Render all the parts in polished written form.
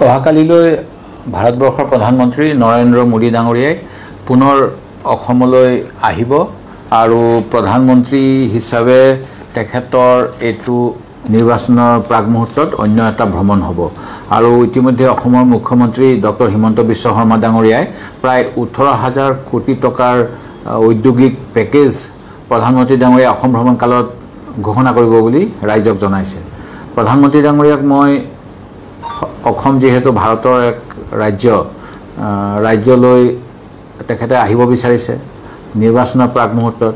অহাকালিলৈ ভাৰতবৰ্ষৰ প্ৰধানমন্ত্ৰী নৰেন্দ্ৰ মোদী ডাঙৰীয়াই পুনৰ অসমলৈ আহিব আৰু প্ৰধানমন্ত্ৰী হিচাপে তেখেতৰ এইটো নিৰ্বাচনৰ প্ৰাক মুহূৰ্তত অন্য এটা ভ্ৰমণ হ'ব আৰু ইতিমধ্যে অসমৰ মুখ্যমন্ত্ৰী ডক্টৰ হিমন্ত বিশ্ব শৰ্মা ডাঙৰীয়াই প্ৰায় 18,000 কোটি টকাৰ ঔদ্যোগিক পেকেজ প্ৰধানমন্ত্ৰী ডাঙৰীয়াই অসম ভ্ৰমণ কালত ঘোষণা কৰিব বুলি ৰাজ্যক জনাইছে। প্ৰধানমন্ত্ৰী ডাঙৰীয়াক মই অসম যেহেতু ভাৰতৰ এক ৰাজ্যলৈ তেখেতে আহিব বিচাৰিছে নিৰ্বাচনৰ প্ৰাক মুহূৰ্তত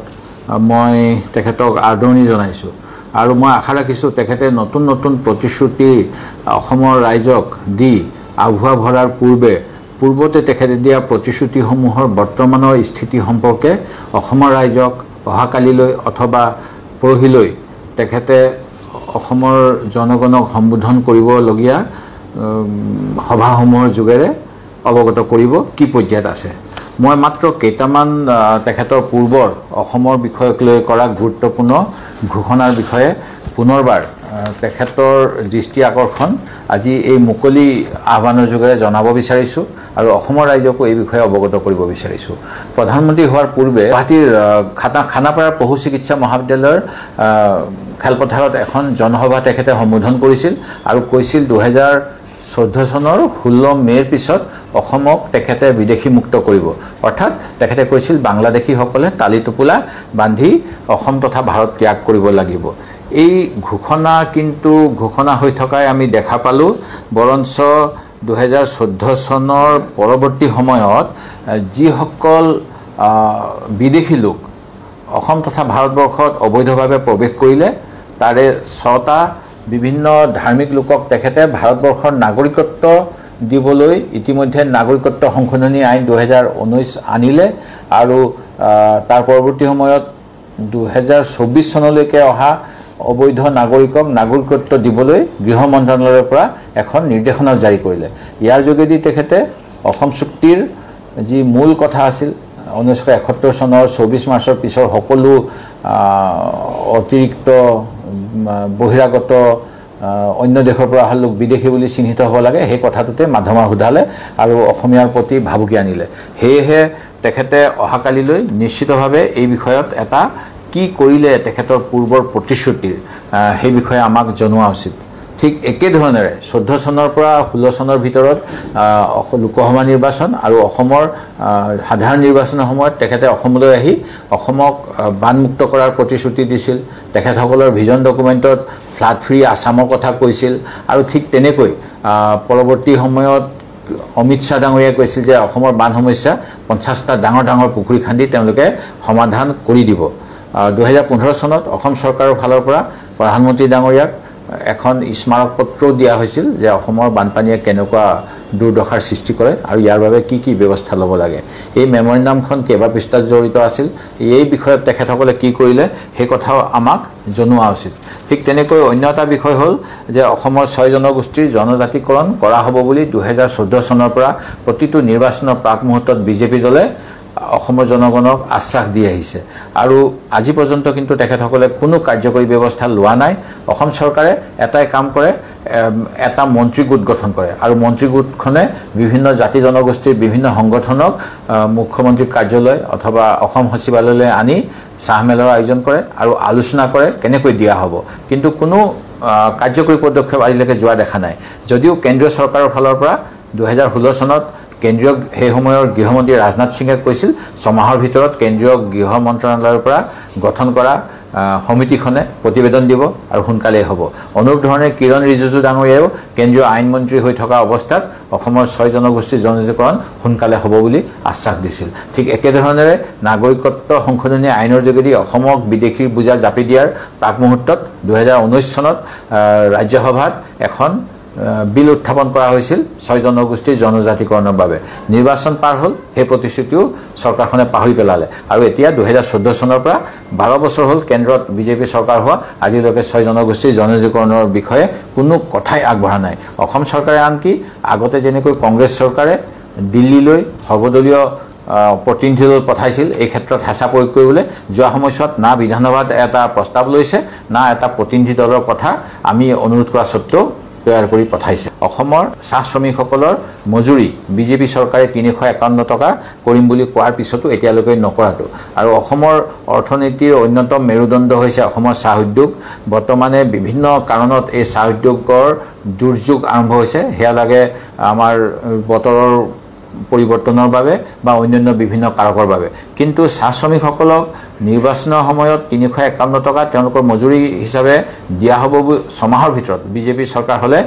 মই তেখেতক আদৰণি জনাইছোঁ আৰু মই আশা ৰাখিছোঁ তেখেতে নতুন নতুন প্ৰতিশ্ৰুতি অসমৰ ৰাইজক দি আগুৱা ভৰাৰ পূৰ্বতে তেখেতে দিয়া প্ৰতিশ্ৰুতিসমূহৰ বৰ্তমানৰ স্থিতি সম্পৰ্কে অসমৰ ৰাইজক অহাকালিলৈ অথবা পৰহিলৈ তেখেতে অসমৰ জনগণক সম্বোধন কৰিবলগীয়া সভাসমূহৰ যোগেৰে অৱগত কৰিব কি পৰ্যায়ত আছে। মই মাত্ৰ কেইটামান তেখেতৰ পূৰ্বৰ অসমৰ বিষয়ক লৈ কৰা গুৰুত্বপূৰ্ণ ঘোষণাৰ বিষয়ে পুনৰবাৰ তেখেতৰ দৃষ্টি আকৰ্ষণ আজি এই মুকলি আহ্বানৰ যোগেৰে জনাব বিচাৰিছোঁ আৰু অসমৰ ৰাইজকো এই বিষয়ে অৱগত কৰিব বিচাৰিছোঁ। প্ৰধানমন্ত্ৰী হোৱাৰ পূৰ্বে গুৱাহাটীৰ খানাপাৰা পশু চিকিৎসা মহাবিদ্যালয়ৰ খেলপথাৰত এখন জনসভা তেখেতে সম্বোধন কৰিছিল আৰু কৈছিল 2014 চনৰ 16 মে'ৰ পিছত অসমক তেখেতে বিদেশী মুক্ত কৰিব। অৰ্থাৎ তেখেতে কৈছিল বাংলাদেশীসকলে তালি টোপোলা বান্ধি অসম তথা ভাৰত ত্যাগ কৰিব লাগিব। এই ঘোষণা হৈ থকাই আমি দেখা পালোঁ বৰঞ্চ 2014 চনৰ পৰৱৰ্তী সময়ত যিসকল বিদেশী লোক অসম তথা ভাৰতবৰ্ষত অবৈধভাৱে প্ৰৱেশ কৰিলে তাৰে 6টা বিভিন্ন ধাৰ্মিক লোকক তেখেতে ভাৰতবৰ্ষৰ নাগৰিকত্ব দিবলৈ ইতিমধ্যে নাগৰিকত্ব সংশোধনী আইন 2019 আনিলে আৰু তাৰ পৰৱৰ্তী সময়ত 2024 চনলৈকে অহা অবৈধ নাগৰিকক নাগৰিকত্ব দিবলৈ গৃহ মন্ত্ৰালয়ৰ পৰা এখন নিৰ্দেশনা জাৰি কৰিলে। ইয়াৰ যোগেদি তেখেতে অসম চুক্তিৰ যি মূল কথা আছিল 1971 চনৰ 24 মাৰ্চৰ পিছৰ সকলো অতিৰিক্ত বহিৰাগত অন্য দেশৰ পৰা অহা লোক বিদেশী বুলি চিহ্নিত হ'ব লাগে সেই কথাটোতে মাধমা সোধালে আৰু অসমীয়াৰ প্ৰতি ভাবুকি আনিলে। সেয়েহে তেখেতে অহাকালিলৈ নিশ্চিতভাৱে এই বিষয়ত এটা কি কৰিলে তেখেতৰ পূৰ্বৰ প্ৰতিশ্ৰুতিৰ সেই বিষয়ে আমাক জনোৱা উচিত। ঠিক একেধৰণেৰে 14 চনৰ পৰা 16 চনৰ ভিতৰত লোকসভা নিৰ্বাচন আৰু অসমৰ সাধাৰণ নিৰ্বাচনৰ সময়ত তেখেতে অসমলৈ আহি অসমক বানমুক্ত কৰাৰ প্ৰতিশ্ৰুতি দিছিল। তেখেতসকলৰ ভিজন ডকুমেণ্টত ফ্লাড ফ্ৰী আছামৰ কথা কৈছিল আৰু ঠিক তেনেকৈ পৰৱৰ্তী সময়ত অমিত শ্বাহ ডাঙৰীয়াই কৈছিল যে অসমৰ বান সমস্যা 50টা ডাঙৰ পুখুৰী খান্দি তেওঁলোকে সমাধান কৰি দিব। 2015 চনত অসম চৰকাৰৰ ফালৰ পৰা প্ৰধানমন্ত্ৰী ডাঙৰীয়াক এখন স্মাৰক পত্ৰও দিয়া হৈছিল যে অসমৰ বানপানীয়ে কেনেকুৱা দুৰ্দশাৰ সৃষ্টি কৰে আৰু ইয়াৰ বাবে কি কি ব্যৱস্থা ল'ব লাগে। এই মেমৰেণ্ডামখন কেইবা পৃষ্ঠাত জড়িত আছিল। এই বিষয়ত তেখেতসকলে কি কৰিলে সেই কথাও আমাক জনোৱা উচিত। ঠিক তেনেকৈ অন্য এটা বিষয় হ'ল যে অসমৰ 6 জনগোষ্ঠীৰ জনজাতিকৰণ কৰা হ'ব বুলি 2014 চনৰ পৰা প্ৰতিটো নিৰ্বাচনৰ প্ৰাক মুহূৰ্তত বিজেপি দলে অসমৰ জনগণক আশ্বাস দি আহিছে আৰু আজি পৰ্যন্ত কিন্তু তেখেতসকলে কোনো কাৰ্যকৰী ব্যৱস্থা লোৱা নাই। অসম চৰকাৰে এটাই কাম কৰে, এটা মন্ত্ৰী গোট গঠন কৰে আৰু মন্ত্ৰী গোটখনে বিভিন্ন জাতি জনগোষ্ঠীৰ বিভিন্ন সংগঠনক মুখ্যমন্ত্ৰীৰ কাৰ্যালয় অথবা অসম সচিবালয়লৈ আনি চাহমেলৰ আয়োজন কৰে আৰু আলোচনা কৰে কেনেকৈ দিয়া হ'ব, কিন্তু কোনো কাৰ্যকৰী পদক্ষেপ আজিলৈকে যোৱা দেখা নাই। যদিও কেন্দ্ৰীয় চৰকাৰৰ ফালৰ পৰা 2016 চনত কেন্দ্ৰীয় সেই সময়ৰ গৃহমন্ত্ৰী ৰাজনাথ সিঙে কৈছিল 6 মাহৰ ভিতৰত কেন্দ্ৰীয় গৃহ মন্ত্ৰালয়ৰ পৰা গঠন কৰা সমিতিখনে প্ৰতিবেদন দিব আৰু সোনকালেই হ'ব। অনুৰূপ ধৰণে কিৰণ ৰিজিজু ডাঙৰীয়াও কেন্দ্ৰীয় আইন মন্ত্ৰী হৈ থকা অৱস্থাত অসমৰ 6 জনগোষ্ঠীৰ জনজাতিকৰণ সোনকালে হ'ব বুলি আশ্বাস দিছিল। ঠিক একেধৰণেৰে নাগৰিকত্ব সংশোধনী আইনৰ যোগেদি অসমক বিদেশীৰ বোজা জাপি দিয়াৰ প্ৰাক মুহূৰ্তত 2019 চনত ৰাজ্যসভাত এখন বিল উত্থাপন কৰা হৈছিল 6 জনগোষ্ঠীৰ জনজাতিকৰণৰ বাবে। নিৰ্বাচন পাৰ হ'ল, সেই প্ৰতিশ্ৰুতিও চৰকাৰখনে পাহৰি পেলালে আৰু এতিয়া 2014 চনৰ পৰা 12 বছৰ হ'ল কেন্দ্ৰত বিজেপি চৰকাৰ হোৱা, আজিলৈকে 6 জনগোষ্ঠীৰ জনজাতিকৰণৰ বিষয়ে কোনো কথাই আগবঢ়া নাই। অসম চৰকাৰে আনকি আগতে যেনেকৈ কংগ্ৰেছ চৰকাৰে দিল্লীলৈ সৰ্বদলীয় প্ৰতিনিধি দল পঠাইছিল এই ক্ষেত্ৰত হেঁচা প্ৰয়োগ কৰিবলৈ, যোৱা সময়ছোৱাত না বিধানসভাত এটা প্ৰস্তাৱ লৈছে না এটা প্ৰতিনিধি দলৰ কথা আমি অনুৰোধ কৰা সত্ত্বেও তৈয়াৰ কৰি পঠাইছে অসমৰ চাহ শ্ৰমিকসকলৰ মজুৰি বিজেপি চৰকাৰে 351 টকা কৰিম বুলি কোৱাৰ পিছতো এতিয়ালৈকে নকৰাটো আৰু অসমৰ অৰ্থনীতিৰ অন্যতম মেৰুদণ্ড হৈছে অসমৰ চাহ উদ্যোগ বৰ্তমানে বিভিন্ন কাৰণত এই চাহ উদ্যোগৰ দুৰ্যোগ আৰম্ভ হৈছে হেয়া লাগে আমাৰ বতৰৰ পৰিৱৰ্তনৰ বাবে বা অন্যান্য বিভিন্ন কাৰকৰ বাবে কিন্তু চাহ শ্ৰমিকসকলক নিৰ্বাচনৰ সময়ত 351 টকা তেওঁলোকৰ মজুৰি হিচাপে দিয়া হ'ব ছমাহৰ ভিতৰত বিজেপি চৰকাৰ হলে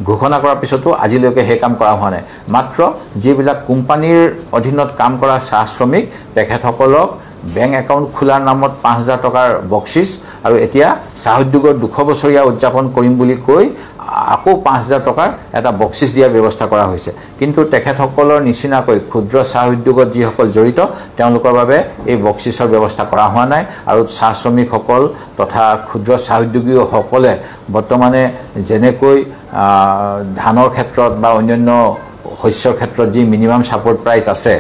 ঘোষণা কৰাৰ পিছতো আজিলৈকে হে কাম কৰা হোৱা নাই মাত্ৰ যিবিলাক কোম্পানীৰ অধীনত কাম কৰা চাহ শ্ৰমিক তেখেতসকলক বেংক একাউণ্ট খোলাৰ নামত 5000 টকাৰ বক্সিছ আৰু এতিয়া চাহ উদ্যোগৰ 200 বছৰীয়া উদযাপন কৰিম বুলি কৈ আকৌ 5000 টকাৰ এটা বক্সিছ দিয়াৰ ব্যৱস্থা কৰা হৈছে কিন্তু তেখেতসকলৰ নিচিনাকৈ ক্ষুদ্ৰ চাহ উদ্যোগত যিসকল জড়িত তেওঁলোকৰ বাবে এই বক্সিছৰ ব্যৱস্থা কৰা হোৱা নাই আৰু চাহ শ্ৰমিকসকল তথা ক্ষুদ্ৰ চাহ উদ্যোগীসকলে বৰ্তমানে যেনেকৈ ধানৰ ক্ষেত্ৰত বা অন্যান্য শস্যৰ ক্ষেত্ৰত যি মিনিমাম ছাপোৰ্ট প্ৰাইচ আছে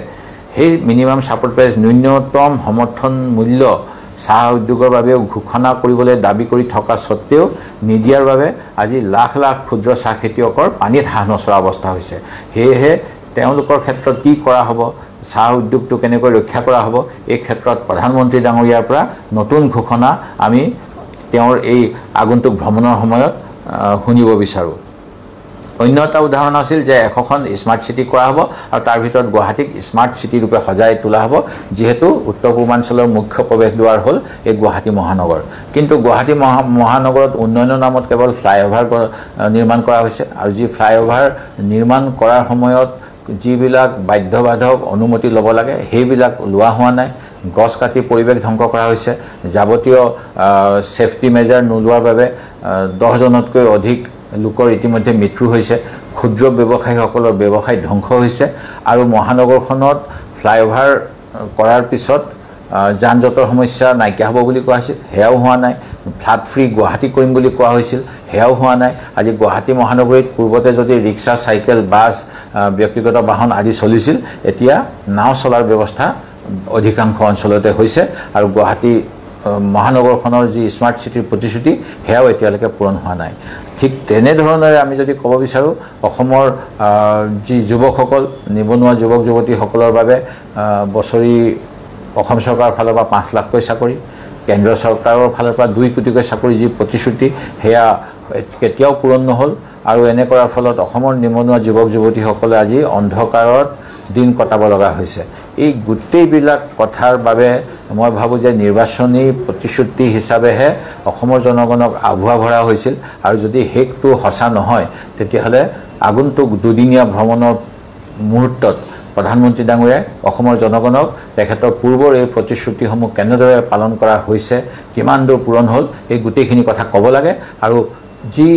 সেই মিনিমাম ছাপোৰ্ট প্ৰাইচ ন্যূনতম সমৰ্থন মূল্য চাহ উদ্যোগৰ বাবে ঘোষণা কৰিবলৈ দাবী কৰি থকা সত্ত্বেও নিদিয়াৰ বাবে আজি লাখ লাখ ক্ষুদ্ৰ চাহ খেতিয়কৰ পানীত হাঁহ নচৰা অৱস্থা হৈছে হেহে তেওঁলোকৰ ক্ষেত্ৰত কি কৰা হ'ব চাহ উদ্যোগটো কেনেকৈ ৰক্ষা কৰা হ'ব এই ক্ষেত্ৰত প্ৰধানমন্ত্ৰী ডাঙৰীয়াৰ পৰা নতুন ঘোষণা আমি তেওঁৰ এই আগন্তুক ভ্ৰমণৰ সময়ত শুনিব বিচাৰো অন্য এটা উদাহৰণ আছিল যে এখখন স্মাৰ্ট সিটি কৰা হ'ব আৰু তাৰ ভিতৰত গুৱাহাটীক স্মাৰ্ট সিটি ৰূপে সজাই তোলা হ'ব যেহেতু উত্তৰ পূৰ্বাঞ্চলৰ মুখ্য প্ৰৱেশ দুৱাৰ হ'ল এই গুৱাহাটী মহানগৰ কিন্তু গুৱাহাটী মহানগৰত উন্নয়নৰ নামত কেৱল ফ্লাইঅভাৰ নিৰ্মাণ কৰা হৈছে আৰু যি ফ্লাইঅভাৰ নিৰ্মাণ কৰাৰ সময়ত যিবিলাক বাধ্যবাধক অনুমতি ল'ব লাগে সেইবিলাক লোৱা হোৱা নাই গছ কাটি পৰিৱেশ ধ্বংস কৰা হৈছে যাৱতীয় সেফটি মেজাৰ নোলোৱাৰ বাবে 10 জনতকৈ অধিক লোকৰ ইতিমধ্যে মৃত্যু হৈছে ক্ষুদ্ৰ ব্যৱসায়ীসকলৰ ব্যৱসায় ধ্বংস হৈছে আৰু মহানগৰখনত ফ্লাইঅভাৰ কৰাৰ পিছত যান-জঁটৰ সমস্যা নাইকিয়া হ'ব বুলি কোৱা হৈছিল হেয়াও হোৱা নাই ফ্লাড ফ্ৰী গুৱাহাটী কৰিম বুলি কোৱা হৈছিল হেয়াও হোৱা নাই আজি গুৱাহাটী মহানগৰীত পূৰ্বতে যদি ৰিক্সা চাইকেল বাছ ব্যক্তিগত বাহন আদি চলিছিল এতিয়া নাও চলাৰ ব্যৱস্থা অধিকাংশ অঞ্চলতে হৈছে আৰু গুৱাহাটী মহানগৰখনৰ যি স্মাৰ্ট সিটিৰ প্ৰতিশ্ৰুতি হেয়াও এতিয়ালৈকে পূৰণ হোৱা নাই ঠিক তেনেধৰণেৰে আমি যদি ক'ব বিচাৰো অসমৰ যি যুৱকসকল নিবনুৱা যুৱক যুৱতীসকলৰ বাবে বছৰি অসম চৰকাৰৰ ফালৰ পৰা 5 লাখকৈ চাকৰি কেন্দ্ৰ চৰকাৰৰ ফালৰ পৰা 2 কোটিকৈ চাকৰি যি প্ৰতিশ্ৰুতি হেয়া কেতিয়াও পূৰণ নহল আৰু এনে কৰাৰ ফলত অসমৰ নিবনুৱা যুৱক যুৱতীসকলে আজি অন্ধকাৰত দিন কটাব লগা হৈছে এই গোটেইবিলাক কথাৰ বাবে মই ভাবো যে নিৰ্বাচনী প্ৰতিশ্ৰুতি হিচাপেহে অসমৰ জনগণক আভুৱা ভৰা হৈছিল আৰু যদি হেকটো হসা নহয় তেতিয়াহলে আগন্তুক দুদিনীয়া ভ্ৰমণৰ মুহূৰ্তত প্ৰধানমন্ত্ৰী ডাঙৰীয়াই অসমৰ জনগণক তেখেতৰ পূৰ্বৰ এই প্ৰতিশ্ৰুতিসমূহ কেনেদৰে পালন কৰা হৈছে কিমান দূৰ পূৰণ হ'ল এই গোটেইখিনি কথা ক'ব লাগে আৰু যি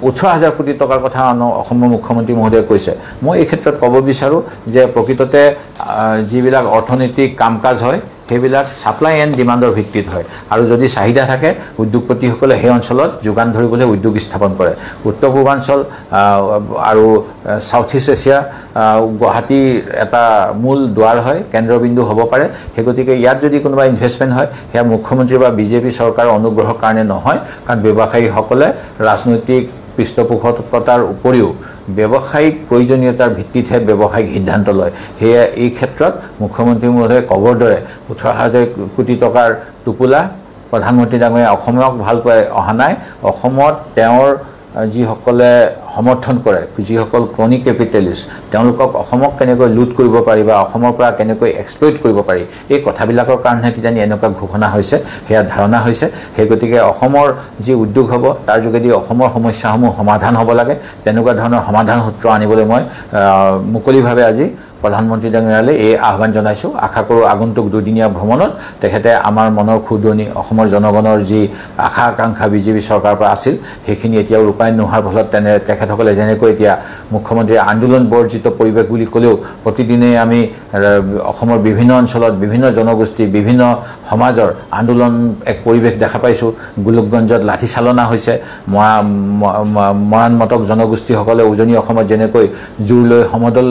18000 কোটি টকাৰ কথা অসমৰ মুখ্যমন্ত্ৰী মহোদয়ে কৈছে মই এই ক্ষেত্ৰত ক'ব বিচাৰো যে প্ৰকৃততে যিবিলাক অৰ্থনৈতিক কামকাজ হয় সেইবিলাক সাপ্লাই এণ্ড ডিমাণ্ডৰ ভিত্তিত হয় আৰু যদি চাহিদা থাকে উদ্যোগপতিসকলে সেই অঞ্চলত যোগান ধৰিবলৈ উদ্যোগ স্থাপন কৰে উত্তৰ পূৰ্বাঞ্চল আৰু সাউথ ইষ্ট এছিয়া গুৱাহাটী এটা মূল দুৱাৰ হয় কেন্দ্ৰবিন্দু হ'ব পাৰে হেগতিকে ইয়াত যদি কোনোবা ইনভেষ্টমেন্ট হয় হেয়া মুখ্যমন্ত্ৰী বা বিজেপি চৰকাৰৰ অনুগ্ৰহৰ কাৰণে নহয় কাৰণ ব্যৱসায়ীসকলে ৰাজনৈতিক পৃষ্ঠপোষকতাৰ উপৰিও ব্যৱসায়িক প্ৰয়োজনীয়তাৰ ভিত্তিতহে ব্যৱসায়িক সিদ্ধান্ত লয় হেয়া এই ক্ষেত্ৰত মুখ্যমন্ত্ৰী মহোদয়ে কবৰ দৰে 18000 কোটি টকাৰ টুপুলা প্ৰধানমন্ত্ৰী ডাঙৰীয়া অসমক ভাল পাই অহা নাই অসমত তেওঁৰ যিসকলে সমৰ্থন কৰে যিসকল ক্ৰনি ক্যাপিটালিষ্ট তেওঁলোকক অসমক কেনেকৈ লুট কৰিব পাৰি বা অসমৰ পৰা কেনেকৈ এক্সপ্লইট কৰিব পাৰি এই কথাবিলাকৰ কাৰণে কিজানি এনেকুৱা ঘোষণা হৈছে হেয়া ধাৰণা হৈছে হেগতিকে অসমৰ যি উদ্যোগ হ'ব তাৰ যোগেদি অসমৰ সমস্যাসমূহ সমাধান হ'ব লাগে তেনেকুৱা ধৰণৰ সমাধান সূত্ৰ আনিবলৈ মই মুকলিভাৱে আজি প্ৰধানমন্ত্ৰী ডাঙৰীয়ালে এই আহ্বান জনাইছো আশা কৰো আগন্তুক দুদিনীয়া ভ্ৰমণত তেখেতে আমাৰ মনৰ খুদনি অসমৰ জনগণৰ যি আশা আকাংক্ষা বিজেপি চৰকাৰৰ পৰা আছিল সেইখিনি এতিয়া ৰূপায়ণ নোহাৰ ফলত তেখেতসকলে যেনেকৈ এতিয়া মুখ্যমন্ত্ৰী আন্দোলন বৰ্জিত পৰিৱেশ বুলি ক'লেও প্ৰতিদিনে আমি অসমৰ বিভিন্ন অঞ্চলত বিভিন্ন জনগোষ্ঠী বিভিন্ন সমাজৰ আন্দোলন এক পৰিৱেশ দেখা পাইছো গোলকগঞ্জত লাঠি চালনা হৈছে মৰাণ মটক জনগোষ্ঠীসকলে উজনি অসমত যেনেকৈ জোৰ লৈ সমদল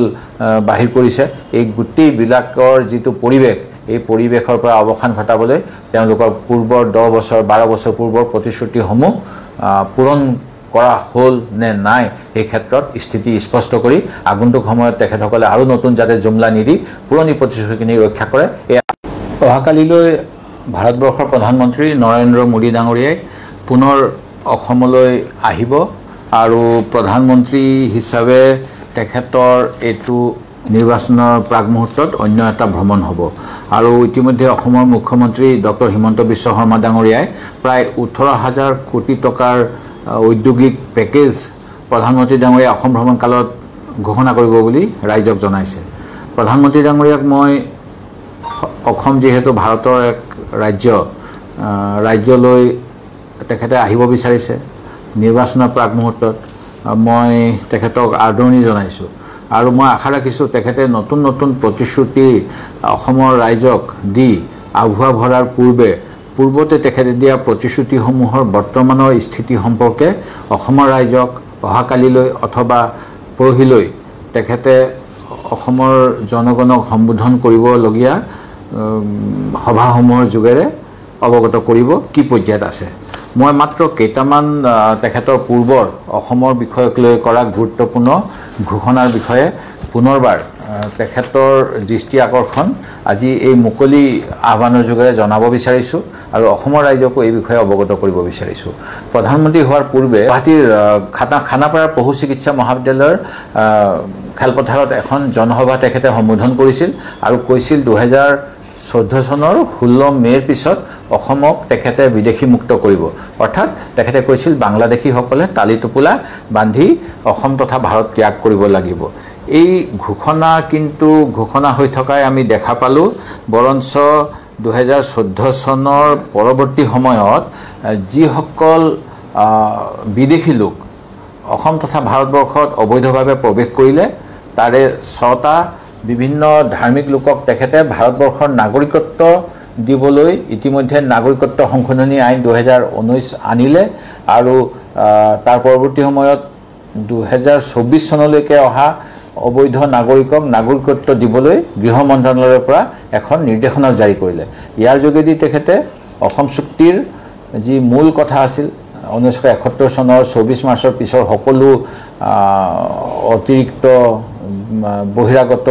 বাহিৰ কৰিছে এই গোটেই বিলাকৰ যিটো পৰিৱেশ এই পৰিৱেশৰ পৰা অৱসান ঘটাবলৈ তেওঁলোকৰ পূৰ্বৰ 10 বছৰ 12 বছৰ পূৰ্বৰ প্ৰতিশ্ৰুতিসমূহ পূৰণ কৰা হ'ল নে নাই এই ক্ষেত্ৰত স্থিতি স্পষ্ট কৰি আগন্তুক সময়ত তেখেতসকলে আৰু নতুন যাতে জুমলা নিদি পুৰণি প্ৰতিশ্ৰুতিখিনি ৰক্ষা কৰে। অহাকালিলৈ ভাৰতবৰ্ষৰ প্ৰধানমন্ত্ৰী নৰেন্দ্ৰ মোদী ডাঙৰীয়াই পুনৰ অসমলৈ আহিব আৰু প্ৰধানমন্ত্ৰী হিচাপে তেখেতৰ এইটো নিৰ্বাচনৰ প্ৰাক মুহূৰ্তত অন্য এটা ভ্ৰমণ হ'ব আৰু ইতিমধ্যে অসমৰ মুখ্যমন্ত্ৰী ডক্টৰ হিমন্ত বিশ্ব শৰ্মা ডাঙৰীয়াই প্ৰায় 18,000 কোটি টকাৰ ঔদ্যোগিক পেকেজ প্ৰধানমন্ত্ৰী ডাঙৰীয়াই অসম ভ্ৰমণ কালত ঘোষণা কৰিব বুলি ৰাইজক জনাইছে। প্ৰধানমন্ত্ৰী ডাঙৰীয়াক মই অসম যিহেতু ভাৰতৰ এক ৰাজ্যলৈ তেখেতে আহিব বিচাৰিছে নিৰ্বাচনৰ প্ৰাক মুহূৰ্তত মই তেখেতক আদৰণি জনাইছোঁ আৰু মই আশা ৰাখিছোঁ তেখেতে নতুন নতুন প্ৰতিশ্ৰুতি অসমৰ ৰাইজক দি আভুৱা ভৰাৰ পূৰ্বতে তেখেতে দিয়া প্ৰতিশ্ৰুতিসমূহৰ বৰ্তমানৰ স্থিতি সম্পৰ্কে অসমৰ ৰাইজক অহাকালিলৈ অথবা পৰহিলৈ তেখেতে অসমৰ জনগণক সম্বোধন কৰিবলগীয়া সভাসমূহৰ যোগেৰে অৱগত কৰিব কি পৰ্যায়ত আছে। মই মাত্ৰ কেইটামান তেখেতৰ পূৰ্বৰ অসমৰ বিষয়ক লৈ কৰা গুৰুত্বপূৰ্ণ ঘোষণাৰ বিষয়ে পুনৰবাৰ তেখেতৰ দৃষ্টি আকৰ্ষণ আজি এই মুকলি আহ্বানৰ যোগেৰে জনাব বিচাৰিছোঁ আৰু অসমৰ ৰাইজকো এই বিষয়ে অৱগত কৰিব বিচাৰিছোঁ। প্ৰধানমন্ত্ৰী হোৱাৰ পূৰ্বে গুৱাহাটীৰ খানাপাৰাৰ পশু চিকিৎসা মহাবিদ্যালয়ৰ খেলপথাৰত এখন জনসভা তেখেতে সম্বোধন কৰিছিল আৰু কৈছিল 2014 চনৰ 16 মে'ৰ পিছত অসমক তেখেতে বিদেশী মুক্ত কৰিব। অৰ্থাৎ তেখেতে কৈছিল বাংলাদেশীসকলে তালি টোপোলা বান্ধি অসম তথা ভাৰত ত্যাগ কৰিব লাগিব। এই ঘোষণা কিন্তু ঘোষণা হৈ থকাই আমি দেখা পালোঁ, বৰঞ্চ 2014 চনৰ পৰৱৰ্তী সময়ত যিসকল বিদেশী লোক অসম তথা ভাৰতবৰ্ষত অবৈধভাৱে প্ৰৱেশ কৰিলে তাৰে 6টা বিভিন্ন ধাৰ্মিক লোকক তেখেতে ভাৰতবৰ্ষৰ নাগৰিকত্ব দিবলৈ ইতিমধ্যে নাগৰিকত্ব সংশোধনী আইন 2019 আনিলে আৰু তাৰ পৰৱৰ্তী সময়ত 2024 চনলৈকে অহা অবৈধ নাগৰিকক নাগৰিকত্ব দিবলৈ গৃহ মন্ত্ৰালয়ৰ পৰা এখন নিৰ্দেশনা জাৰি কৰিলে। ইয়াৰ যোগেদি তেখেতে অসম চুক্তিৰ যি মূল কথা আছিল 1971 চনৰ 24 মাৰ্চৰ পিছৰ সকলো অতিৰিক্ত বহিৰাগত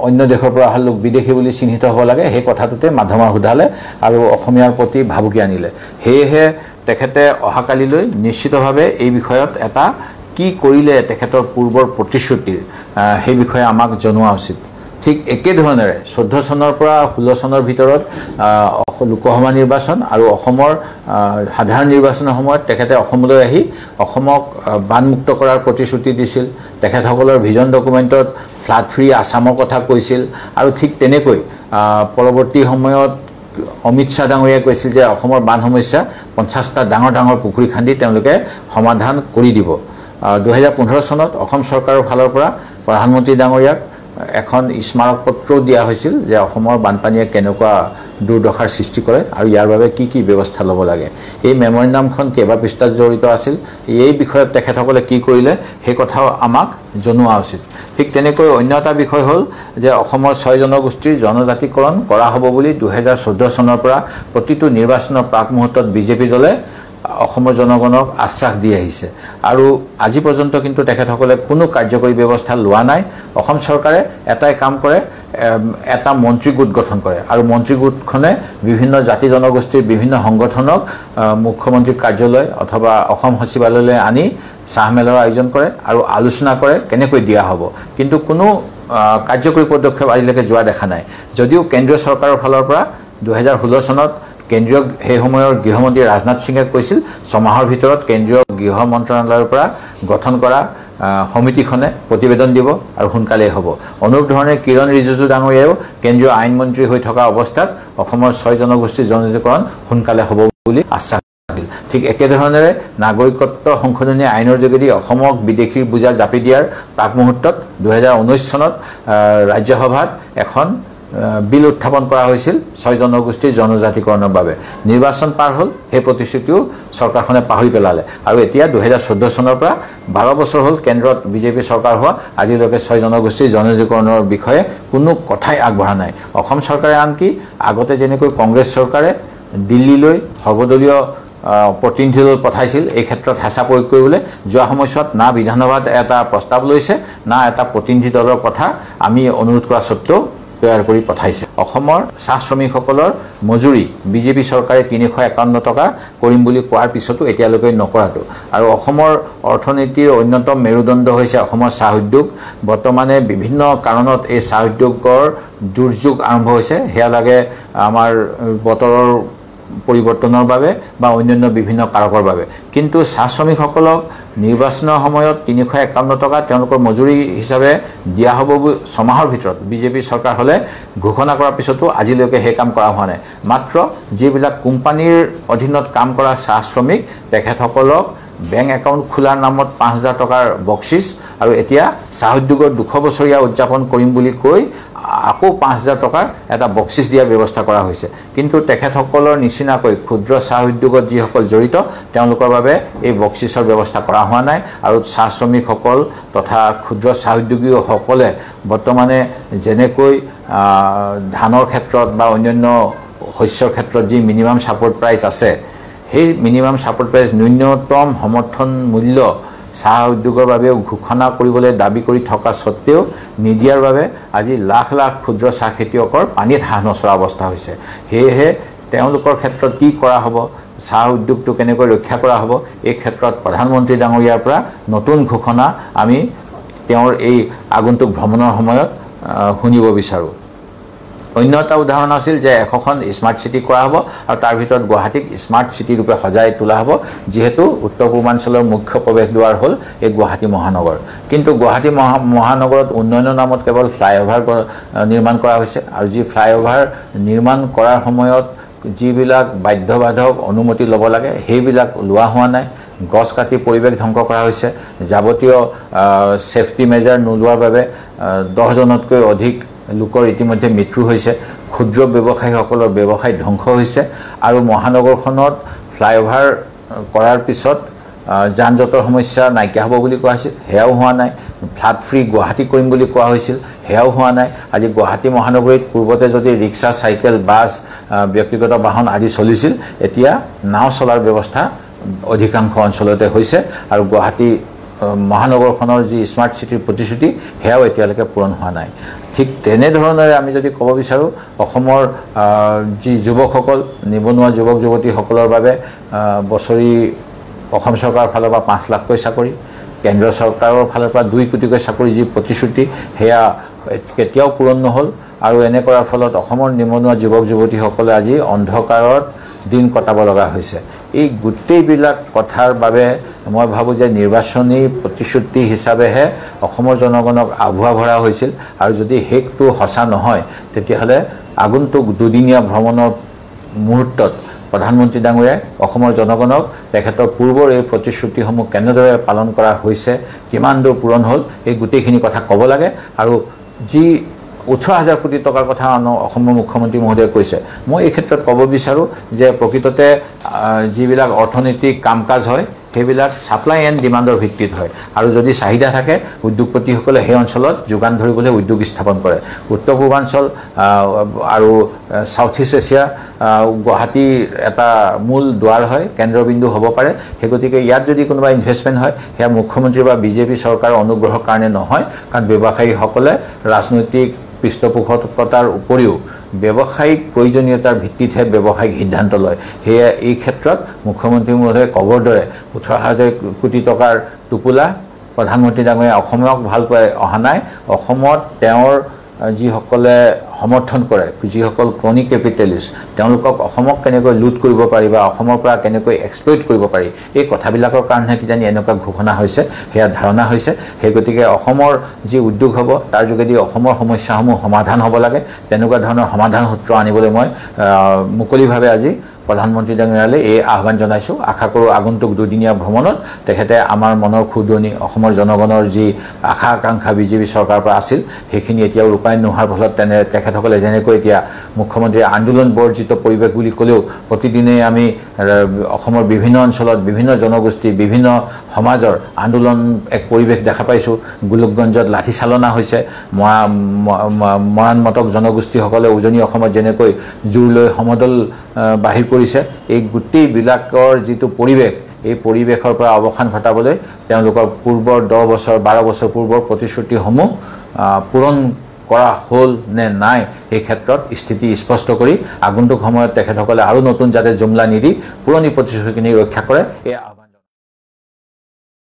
অন্য দেশৰ পৰা অহা লোক বিদেশী বুলি চিহ্নিত হ'ব লাগে সেই কথাটোতে মাধমাৰ সোধালে আৰু অসমীয়াৰ প্ৰতি ভাবুকি আনিলে। সেয়েহে তেখেতে অহাকালিলৈ নিশ্চিতভাৱে এই বিষয়ত এটা কি কৰিলে তেখেতৰ পূৰ্বৰ প্ৰতিশ্ৰুতিৰ সেই বিষয়ে আমাক জনোৱা উচিত। ঠিক একেধৰণেৰে 14 চনৰ পৰা 16 চনৰ ভিতৰত লোকসভা নিৰ্বাচন আৰু অসমৰ সাধাৰণ নিৰ্বাচনৰ সময়ত তেখেতে অসমলৈ আহি অসমক বানমুক্ত কৰাৰ প্ৰতিশ্ৰুতি দিছিল। তেখেতসকলৰ ভিজন ডকুমেণ্টত ফ্লাড ফ্ৰী আছামৰ কথা কৈছিল আৰু ঠিক তেনেকৈ পৰৱৰ্তী সময়ত অমিত শ্বাহ ডাঙৰীয়াই কৈছিল যে অসমৰ বান সমস্যা 50টা ডাঙৰ ডাঙৰ পুখুৰী খান্দি তেওঁলোকে সমাধান কৰি দিব। 2015 চনত অসম চৰকাৰৰ ফালৰ পৰা প্ৰধানমন্ত্ৰী ডাঙৰীয়াক এখন স্মাৰক পত্ৰও দিয়া হৈছিল যে অসমৰ বানপানীয়ে কেনেকুৱা দুৰ্দশাৰ সৃষ্টি কৰে আৰু ইয়াৰ বাবে কি কি ব্যৱস্থা ল'ব লাগে। এই মেমৰেণ্ডামখন কেইবা পৃষ্ঠাত জড়িত আছিল। এই বিষয়ত তেখেতসকলে কি কৰিলে সেই কথাও আমাক জনোৱা উচিত। ঠিক তেনেকৈ অন্য এটা বিষয় হ'ল যে অসমৰ 6 জনগোষ্ঠীৰ জনজাতিকৰণ কৰা হ'ব বুলি 2014 চনৰ পৰা প্ৰতিটো নিৰ্বাচনৰ প্ৰাক মুহূৰ্তত বিজেপি দলে অসমৰ জনগণক আশ্বাস দি আহিছে আৰু আজি পৰ্যন্ত কিন্তু তেখেতসকলে কোনো কাৰ্যকৰী ব্যৱস্থা লোৱা নাই। অসম চৰকাৰে এটাই কাম কৰে, এটা মন্ত্ৰী গোট গঠন কৰে আৰু মন্ত্ৰী গোটখনে বিভিন্ন জাতি জনগোষ্ঠীৰ বিভিন্ন সংগঠনক মুখ্যমন্ত্ৰীৰ কাৰ্যালয় অথবা অসম সচিবালয়লৈ আনি চাহ মেলৰ আয়োজন কৰে আৰু আলোচনা কৰে কেনেকৈ দিয়া হ'ব, কিন্তু কোনো কাৰ্যকৰী পদক্ষেপ আজিলৈকে যোৱা দেখা নাই। যদিও কেন্দ্ৰীয় চৰকাৰৰ ফালৰ পৰা 2016 চনত কেন্দ্ৰীয় সেই সময়ৰ গৃহমন্ত্ৰী ৰাজনাথ সিঙে কৈছিল 6 মাহৰ ভিতৰত কেন্দ্ৰীয় গৃহ মন্ত্ৰালয়ৰ পৰা গঠন কৰা সমিতিখনে প্ৰতিবেদন দিব আৰু সোনকালেই হ'ব। অনুৰূপ ধৰণে কিৰণ ৰিজিজু ডাঙৰীয়াও কেন্দ্ৰীয় আইন মন্ত্ৰী হৈ থকা অৱস্থাত অসমৰ 6 জনগোষ্ঠীৰ জনজাতিকৰণ সোনকালে হ'ব বুলি আশ্বাস দিছিল। ঠিক একেধৰণেৰে নাগৰিকত্ব সংশোধনী আইনৰ যোগেদি অসমক বিদেশীৰ বোজা জাপি দিয়াৰ প্ৰাক মুহূৰ্তত 2019 চনত ৰাজ্যসভাত এখন বিল উত্থাপন কৰা হৈছিল 6 জনগোষ্ঠীৰ জনজাতিকৰণৰ বাবে। নিৰ্বাচন পাৰ হ'ল, সেই প্ৰতিশ্ৰুতিও চৰকাৰখনে পাহৰি পেলালে আৰু এতিয়া 2014 চনৰ পৰা 12 বছৰ হ'ল কেন্দ্ৰত বিজেপি চৰকাৰ হোৱা, আজিলৈকে 6 জনগোষ্ঠীৰ জনজাতিকৰণৰ বিষয়ে কোনো কথাই আগবঢ়া নাই। অসম চৰকাৰে আনকি আগতে যেনেকৈ কংগ্ৰেছ চৰকাৰে দিল্লীলৈ সৰ্বদলীয় প্ৰতিনিধি দল পঠাইছিল এই ক্ষেত্ৰত হেঁচা প্ৰয়োগ কৰিবলৈ যোৱা সময়ছোৱাত না বিধানসভাত এটা প্ৰস্তাৱ লৈছে না এটা প্ৰতিনিধি দলৰ কথা আমি অনুৰোধ কৰা সত্ত্বেও তৈয়াৰ কৰি পঠাইছে অসমৰ চাহ শ্ৰমিকসকলৰ মজুৰি বিজেপি চৰকাৰে 351 টকা কৰিম বুলি কোৱাৰ পিছতো এতিয়ালৈকে নকৰাটো আৰু অসমৰ অৰ্থনীতিৰ অন্যতম মেৰুদণ্ড হৈছে অসমৰ চাহ উদ্যোগ বৰ্তমানে বিভিন্ন কাৰণত এই চাহ উদ্যোগৰ দুৰ্যোগ আৰম্ভ হৈছে হেয়া লাগে আমাৰ বতৰৰ পৰিৱৰ্তনৰ বাবে বা অন্যান্য বিভিন্ন কাৰকৰ বাবে কিন্তু চাহ শ্ৰমিকসকলক নিৰ্বাচনৰ সময়ত 351 টকা তেওঁলোকৰ মজুৰি হিচাপে দিয়া হ'ব ছমাহৰ ভিতৰত বিজেপি চৰকাৰ হলে ঘোষণা কৰাৰ পিছতো আজিলৈকে হে কাম কৰা হোৱা নাই মাত্ৰ যিবিলাক কোম্পানীৰ অধীনত কাম কৰা চাহ শ্ৰমিক তেখেতসকলক বেংক একাউণ্ট খোলাৰ নামত 5000 টকাৰ বকচিচ আৰু এতিয়া চাহ উদ্যোগৰ 200 বছৰীয়া উদযাপন কৰিম বুলি কৈ আকৌ 5000 টকাৰ এটা বকচিচ দিয়াৰ ব্যৱস্থা কৰা হৈছে কিন্তু তেখেতসকলৰ নিচিনাকৈ ক্ষুদ্ৰ চাহ উদ্যোগত যিসকল জড়িত তেওঁলোকৰ বাবে এই বকচিচৰ ব্যৱস্থা কৰা হোৱা নাই আৰু চাহ শ্ৰমিকসকল তথা ক্ষুদ্ৰ চাহ উদ্যোগীসকলে বৰ্তমানে যেনেকৈ ধানৰ ক্ষেত্ৰত বা অন্যান্য শস্যৰ ক্ষেত্ৰত যি মিনিমাম সাপোৰ্ট প্ৰাইচ আছে সেই মিনিমাম সাপোৰ্ট প্ৰাইচ ন্যূনতম সমৰ্থন মূল্য চাহ উদ্যোগৰ বাবে ঘোষণা কৰিবলৈ দাবী কৰি থকা সত্ত্বেও নিদিয়াৰ বাবে আজি লাখ লাখ ক্ষুদ্ৰ চাহ খেতিয়কৰ পানীত হাঁহ নচৰা অৱস্থা হৈছে হেহে তেওঁলোকৰ ক্ষেত্ৰত কি কৰা হ'ব চাহ উদ্যোগটো কেনেকৈ ৰক্ষা কৰা হ'ব এই ক্ষেত্ৰত প্ৰধানমন্ত্ৰী ডাঙৰীয়াৰ পৰা নতুন ঘোষণা আমি তেওঁৰ এই আগন্তুক ভ্ৰমণৰ সময়ত শুনিব বিচাৰো অন্য এটা উদাহৰণ আছিল যে এখখন স্মাৰ্ট সিটি কৰা হ'ব আৰু তাৰ ভিতৰত গুৱাহাটীক স্মাৰ্ট সিটি ৰূপে সজাই তোলা হ'ব যেহেতু উত্তৰ পূৰ্বাঞ্চলৰ মুখ্য প্ৰৱেশ দুৱাৰ হ'ল এই গুৱাহাটী মহানগৰ কিন্তু গুৱাহাটী মহানগৰত উন্নয়নৰ নামত কেৱল ফ্লাইঅভাৰ নিৰ্মাণ কৰা হৈছে আৰু যি ফ্লাইঅভাৰ নিৰ্মাণ কৰাৰ সময়ত যিবিলাক বাধ্যবাধক অনুমতি ল'ব লাগে সেইবিলাক লোৱা হোৱা নাই গছ কাটি পৰিৱেশ ধ্বংস কৰা হৈছে যাৱতীয় সেফটি মেজাৰ নোলোৱাৰ বাবে 10 জনতকৈ অধিক লোকৰ ইতিমধ্যে মৃত্যু হৈছে ক্ষুদ্ৰ ব্যৱসায়ীসকলৰ ব্যৱসায় ধ্বংস হৈছে আৰু মহানগৰখনত ফ্লাইঅভাৰ কৰাৰ পিছত যান-জঁটৰ সমস্যা নাইকিয়া হ'ব বুলি কোৱা হৈছিল হেয়াও হোৱা নাই ফ্লাড ফ্ৰী গুৱাহাটী কৰিম বুলি কোৱা হৈছিল হেয়াও হোৱা নাই আজি গুৱাহাটী মহানগৰীত পূৰ্বতে যদি ৰিক্সা চাইকেল বাছ ব্যক্তিগত বাহন আদি চলিছিল এতিয়া নাও চলাৰ ব্যৱস্থা অধিকাংশ অঞ্চলতে হৈছে আৰু গুৱাহাটী মহানগৰখনৰ যি স্মাৰ্ট সিটিৰ প্ৰতিশ্ৰুতি হেয়াও এতিয়ালৈকে পূৰণ হোৱা নাই ঠিক তেনেধৰণেৰে আমি যদি ক'ব বিচাৰো অসমৰ যি যুৱকসকল নিবনুৱা যুৱক যুৱতীসকলৰ বাবে বছৰি অসম চৰকাৰৰ ফালৰ পৰা 5 লাখকৈ চাকৰি কেন্দ্ৰ চৰকাৰৰ ফালৰ পৰা 2 কোটিকৈ চাকৰি যি প্ৰতিশ্ৰুতি হেয়া কেতিয়াও পূৰণ নহল আৰু এনে কৰাৰ ফলত অসমৰ নিবনুৱা যুৱক যুৱতীসকলে আজি অন্ধকাৰত দিন কটাব লগা হৈছে এই গোটেইবিলাক কথাৰ বাবে মই ভাবো যে নিৰ্বাচনী প্ৰতিশ্ৰুতি হিচাপেহে অসমৰ জনগণক আভুৱা ভৰা হৈছিল আৰু যদি হেকটো হসা নহয় তেতিয়াহলে আগন্তুক দুদিনীয়া ভ্ৰমণৰ মুহূৰ্তত প্ৰধানমন্ত্ৰী ডাঙৰীয়াই অসমৰ জনগণক তেখেতৰ পূৰ্বৰ এই প্ৰতিশ্ৰুতিসমূহ কেনেদৰে পালন কৰা হৈছে কিমান দূৰ পূৰণ হ'ল এই গোটেইখিনি কথা ক'ব লাগে আৰু যি 18000 কোটি টকাৰ কথা অসমৰ মুখ্যমন্ত্ৰী মহোদয়ে কৈছে মই এই ক্ষেত্ৰত ক'ব বিচাৰো যে প্ৰকৃততে যিবিলাক অৰ্থনৈতিক কামকাজ হয় সেইবিলাক সাপ্লাই এণ্ড ডিমাণ্ডৰ ভিত্তিত হয় আৰু যদি চাহিদা থাকে উদ্যোগপতিসকলে সেই অঞ্চলত যোগান ধৰিবলৈ উদ্যোগ স্থাপন কৰে উত্তৰ পূৰ্বাঞ্চল আৰু সাউথ ইষ্ট এছিয়া গুৱাহাটী এটা মূল দুৱাৰ হয় কেন্দ্ৰবিন্দু হ'ব পাৰে সেই গতিকে ইয়াত যদি কোনোবা ইনভেষ্টমেণ্ট হয় সেয়া মুখ্যমন্ত্ৰী বা বিজেপি চৰকাৰৰ অনুগ্ৰহৰ কাৰণে নহয় কাৰণ ব্যৱসায়ীসকলে ৰাজনৈতিক পৃষ্ঠপোষকতাৰ উপৰিও ব্যৱসায়িক প্ৰয়োজনীয়তাৰ ভিত্তিতহে ব্যৱসায়িক সিদ্ধান্ত লয় হেয়া এই ক্ষেত্ৰত মুখ্যমন্ত্ৰী মহোদয়ে কবৰ দৰে 18000 কোটি টকাৰ টোপোলা প্ৰধানমন্ত্ৰী ডাঙৰীয়া অসমক ভাল পাই অহা নাই অসমত তেওঁৰ যিসকলে সমৰ্থন কৰে যিসকল ক্ৰনিক কেপিটেলিষ্ট তেওঁলোকক অসমক কেনেকৈ লুট কৰিব পাৰি বা অসমৰ পৰা কেনেকৈ এক্সপ্লইট কৰিব পাৰি এই কথাবিলাকৰ কাৰণে কিজানি এনেকুৱা ঘোষণা হৈছে হেয়া ধাৰণা হৈছে সেই গতিকে অসমৰ যি উদ্যোগ হ'ব তাৰ যোগেদি অসমৰ সমস্যাসমূহ সমাধান হ'ব লাগে তেনেকুৱা ধৰণৰ সমাধান সূত্ৰ আনিবলৈ মই মুকলিভাৱে আজি প্ৰধানমন্ত্ৰী ডাঙৰীয়ালৈ এই আহ্বান জনাইছো আশা কৰো আগন্তুক দুদিনীয়া ভ্ৰমণত তেখেতে আমাৰ মনৰ খুদনি অসমৰ জনগণৰ যি আশা আকাংক্ষা বিজেপি চৰকাৰৰ পৰা আছিল সেইখিনি এতিয়া ৰূপায়ণ নোহোৱাৰ ফলত তেখেতসকলে যেনেকৈ এতিয়া মুখ্যমন্ত্ৰীৰ আন্দোলন বৰ্জিত পৰিৱেশ বুলি ক'লেও প্ৰতিদিনে আমি অসমৰ বিভিন্ন অঞ্চলত বিভিন্ন জনগোষ্ঠী বিভিন্ন সমাজৰ আন্দোলন এক পৰিৱেশ দেখা পাইছো গোলকগঞ্জত লাঠি চালনা হৈছে মৰাণ মটক জনগোষ্ঠীসকলে উজনি অসমত যেনেকৈ জোৰ লৈ সমদল বাহিৰ কৰি কৰিছে এই গুটিবিলাকৰ যিটো পৰিৱেশ এই পৰিৱেশৰ পৰা অৱসান ঘটাবলৈ তেওঁলোকৰ পূৰ্বৰ 10 বছৰ 12 বছৰ পূৰ্বৰ প্ৰতিশ্ৰুতিসমূহ পূৰণ কৰা হ'ল নে নাই এই ক্ষেত্ৰত স্থিতি স্পষ্ট কৰি আগন্তুক সময়ত তেখেতসকলে আৰু নতুন যাতে জুমলা নিদি পুৰণি প্ৰতিশ্ৰুতিখিনি ৰক্ষা কৰে এই